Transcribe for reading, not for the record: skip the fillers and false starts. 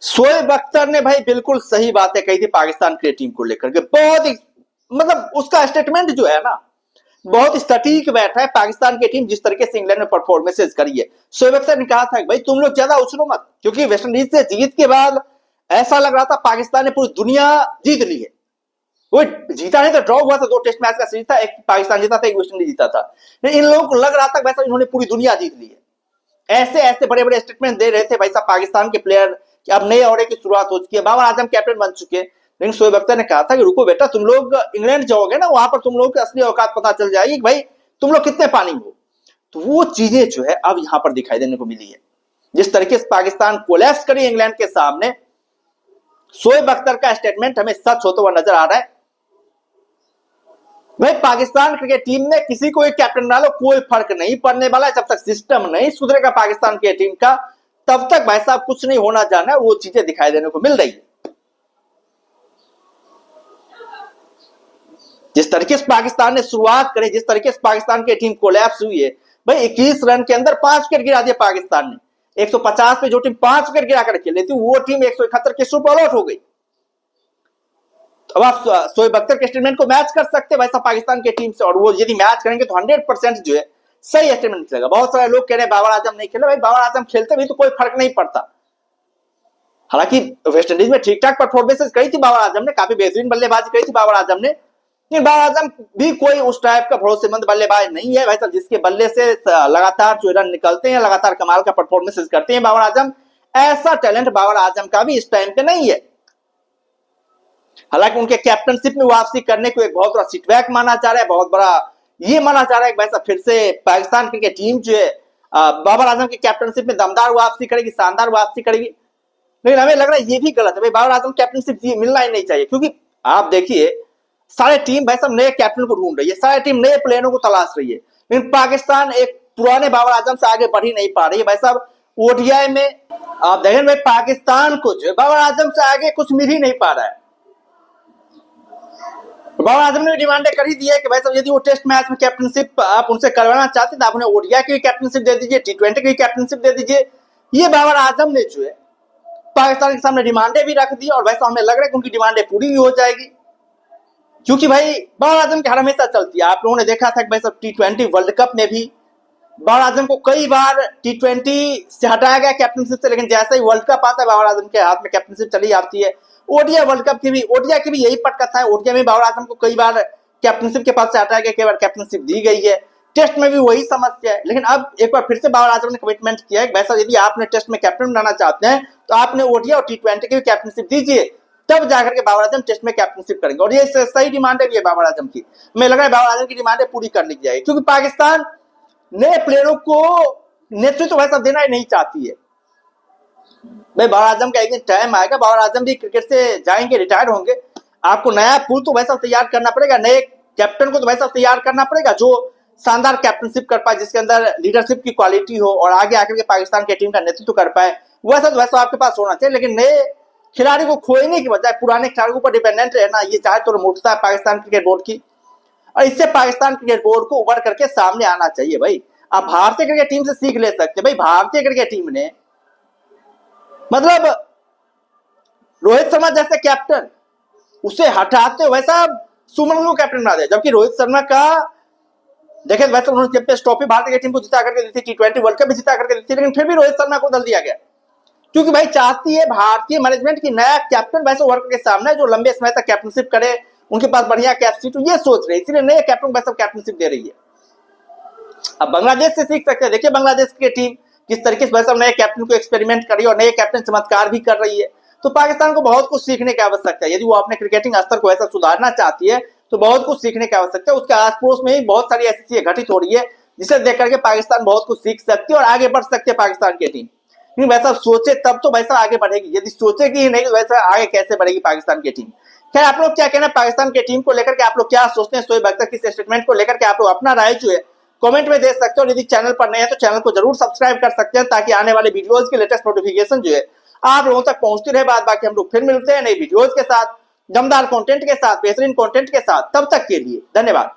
शोएब अख्तर ने भाई बिल्कुल सही बातें कही थी पाकिस्तान क्रिकेट टीम को लेकर के। बहुत ही मतलब उसका स्टेटमेंट जो है ना बहुत ही सटीक बैठा है। पाकिस्तान की टीम जिस तरीके से इंग्लैंड में परफॉर्मेंसेस करी है, शोएब अख्तर ने कहा था भाई तुम लोग ज्यादा उछलो मत, क्योंकि वेस्टइंडीज से जीत के बाद ऐसा लग रहा था पाकिस्तान ने पूरी दुनिया जीत ली है। वो जीता नहीं तो ड्रॉ हुआ था, 2 टेस्ट मैच का सीरीज था, एक पाकिस्तान जीता था, एक वेस्टइंडीज जीता था। लेकिन इन लोगों को लग रहा था वैसा इन्होंने पूरी दुनिया जीत ली है। ऐसे ऐसे बड़े बड़े स्टेटमेंट दे रहे थे भाई साहब पाकिस्तान के प्लेयर कि अब नए ओरे की शुरुआत हो चुकी है, बाबर आजम कैप्टन बन चुके हैं। लेकिन शोएब अख्तर ने कहा था कि रुको बेटा, तुम लोग इंग्लैंड जाओगे ना, वहां पर तुम लोग की असली औकात पता चल जाएगी कि भाई तुम लोग कितने पानी हो। तो वो चीजें जो है अब यहां पर दिखाई देने को मिली है। जिस तरीके से पाकिस्तान कोलैप्स करी इंग्लैंड के सामने, शोएब अख्तर का स्टेटमेंट हमें सच होता हुआ नजर आ रहा है। भाई पाकिस्तान क्रिकेट टीम में किसी को एक कैप्टन डालो कोई फर्क नहीं पड़ने वाला है। जब तक सिस्टम नहीं सुधरेगा पाकिस्तान की टीम का, तब तक भाई साहब कुछ नहीं होना जाना है। वो चीजें दिखाई देने को मिल रही है। जिस तरीके से पाकिस्तान ने शुरुआत करी, जिस तरीके से पाकिस्तान की टीम कोलैप्स हुई है, भाई 21 रन के अंदर 5 विकेट गिरा दिए पाकिस्तान ने। 150 पे जो टीम 5 विकेट गिरा कर खेली थी, वो टीम 171 के सुपर ऑल आउट हो गई। अब आप शोएब अख्तर के स्टेटमेंट को मैच कर सकते हैं वैसा पाकिस्तान की टीम से, और वो यदि मैच करेंगे तो 100% जो है सही स्टेटमेंट निकलेगा। बहुत सारे लोग कह रहे हैं बाबर आजम नहीं खेले, भाई बाबर आजम खेलते भी तो कोई फर्क नहीं पड़ता। हालांकि वेस्टइंडीज में ठीक ठाक परफॉर्मेंसेस करी थी बाबर आजम ने, काफी बेहतरीन बल्लेबाजी करी थी बाबर आजम ने, लेकिन बाबर आजम भी कोई उस टाइप का भरोसेमंद बल्लेबाज नहीं है भाई साहब जिसके बल्ले से लगातार जो रन निकलते हैं, लगातार कमाल का परफॉर्मेंसेस करते हैं बाबर आजम। ऐसा टैलेंट बाबर आजम का भी इस टाइम पे नहीं है। हालांकि उनके कैप्टनशिप में वापसी करने को एक बहुत बड़ा सेटबैक माना जा रहा है, बहुत बड़ा ये माना जा रहा है कि वैसा फिर से पाकिस्तान क्रिकेट टीम जो है बाबर आजम की कैप्टनशिप में दमदार वापसी करेगी, शानदार वापसी करेगी। लेकिन हमें लग रहा है ये भी गलत है भाई, बाबर आजम कैप्टनशिप मिलना ही नहीं चाहिए। क्योंकि आप देखिए सारे टीम भाई सब नए कैप्टन को ढूंढ रही है, सारे टीम नए प्लेयरों को तलाश रही है, लेकिन पाकिस्तान एक पुराने बाबर आजम से आगे बढ़ ही नहीं पा रही है भाई साहब। ओडीआई में आप देखें भाई पाकिस्तान को जो बाबर आजम से आगे कुछ मिल ही नहीं पा रहा है। बाबर आजम ने डिमांडें कर ही दी है कि भाई साहब यदि वो टेस्ट मैच में कैप्टनशिप आप उनसे करवाना चाहते हैं तो आप उन्हें ओडीआई की कैप्टनशिप दे दीजिए, टी20 की कैप्टनशिप दे दीजिए। ये बाबर आजम ने जो है पाकिस्तान के सामने डिमांडें भी रख दी, और वैसा हमें लग रहा है कि उनकी डिमांडें पूरी भी हो जाएगी। क्योंकि भाई बाबर आजम की हर हमेशा चलती है। आप लोगों ने देखा था कि भाई साहब टी20 वर्ल्ड कप में भी बाबर आजम को कई बार टी20 से हटाया गया कैप्टनशिप से, लेकिन जैसे ही वर्ल्ड कप आता है बाबर आजम के हाथ में कैप्टनशिप चली आती है। ओडीआई वर्ल्ड कप की भी ओडीआई की भी यही पटकथा है। ओडीआई में बाबर आजम को कई बार कैप्टनशिप के पास से हटाया गया, कई बार कैप्टनशिप दी गई है। टेस्ट में भी वही समस्या है। लेकिन अब एक बार फिर से बाबर आजम ने कमिटमेंट किया है कि वैसा यदि आपने टेस्ट में कैप्टन बनाना चाहते हैं तो आपने ओडीआई और टी20 की भी कैप्टनशिप दीजिए, तब जाकर के बाबर आजम टेस्ट में कैप्टनशिप करेंगे। और ये सही डिमांड है बाबर आजम की। हमें लग रहा है बाबर आजम की डिमांडें पूरी कर ली जाएगी, क्योंकि पाकिस्तान नए प्लेयरों को नेतृत्व वैसा देना ही नहीं चाहती है। भाई बाबर आजम का एक दिन टाइम आएगा, बाबर आजम भी क्रिकेट से जाएंगे, रिटायर होंगे। आपको नया पूल तो वैसा तैयार करना पड़ेगा, नए कैप्टन को तो वैसा तैयार करना पड़ेगा जो शानदार कैप्टनशिप कर पाए, जिसके अंदर लीडरशिप की क्वालिटी हो और आगे आकर के पाकिस्तान की टीम का नेतृत्व कर पाए। वैसा आपके पास होना चाहिए। लेकिन नए खिलाड़ी को खोने की बजाय पुराने खिलाड़ियों पर डिपेंडेंट रहना, ये चाहे तो मूर्खता है पाकिस्तान क्रिकेट बोर्ड की, और इससे पाकिस्तान क्रिकेट बोर्ड को उभर करके सामने आना चाहिए। भाई आप भारतीय क्रिकेट टीम से सीख ले सकते हैं। भाई भारतीय क्रिकेट टीम ने मतलब रोहित शर्मा जैसे कैप्टन उसे हटाते वैसा सुमन को कैप्टन बना दिया, जबकि रोहित शर्मा का देखे वैसे उन्होंने चैंपियंस ट्रॉफी भारतीय टीम को जिता करके दी थी, टी20 वर्ल्ड कप भी जिता करके दी थी, लेकिन फिर भी रोहित शर्मा को दल दिया गया। क्योंकि भाई चाहती है भारतीय मैनेजमेंट की नया कैप्टन वैसे वर्क के सामने जो लंबे समय तक कैप्टनशिप करे, उनके पास बढ़िया कैपेसिटी, तो ये सोच रही है, इसलिए नए कैप्टन वैसे कैप्टनशिप दे रही है। अब बांग्लादेश से सीख सकते हैं। देखिए बांग्लादेश की टीम किस तरीके से वैसे नए कैप्टन को एक्सपेरिमेंट कर रही है और नए कैप्टन चमत्कार भी कर रही है। तो पाकिस्तान को बहुत कुछ सीखने की आवश्यकता है। यदि वो अपने क्रिकेटिंग स्तर को ऐसा सुधारना चाहती है तो बहुत कुछ सीखने की आवश्यकता है। उसके आस पड़ोस में ही बहुत सारी ऐसी चीजें घटित हो रही है जिसे देख करके पाकिस्तान बहुत कुछ सीख सकती है और आगे बढ़ सकती है पाकिस्तान की टीम। लेकिन वैसा सोचे तब तो वैसा आगे बढ़ेगी, यदि सोचेगी ही नहीं तो वैसा आगे कैसे बढ़ेगी पाकिस्तान की टीम। खैर आप लोग क्या कहना है पाकिस्तान की टीम को लेकर के, आप लोग क्या सोचते हैं शोएब अख्तर की स्टेटमेंट को लेकर के? आप लोग अपना राय जो है कमेंट में दे सकते हो। और यदि चैनल पर नए हैं तो चैनल को जरूर सब्सक्राइब कर सकते हैं ताकि आने वाले वीडियोस की लेटेस्ट नोटिफिकेशन जो है आप लोगों तक पहुंचती रहे। बाद बाकी हम लोग फिर मिलते हैं नई वीडियोस के साथ, दमदार कंटेंट के साथ, बेहतरीन कंटेंट के साथ। तब तक के लिए धन्यवाद।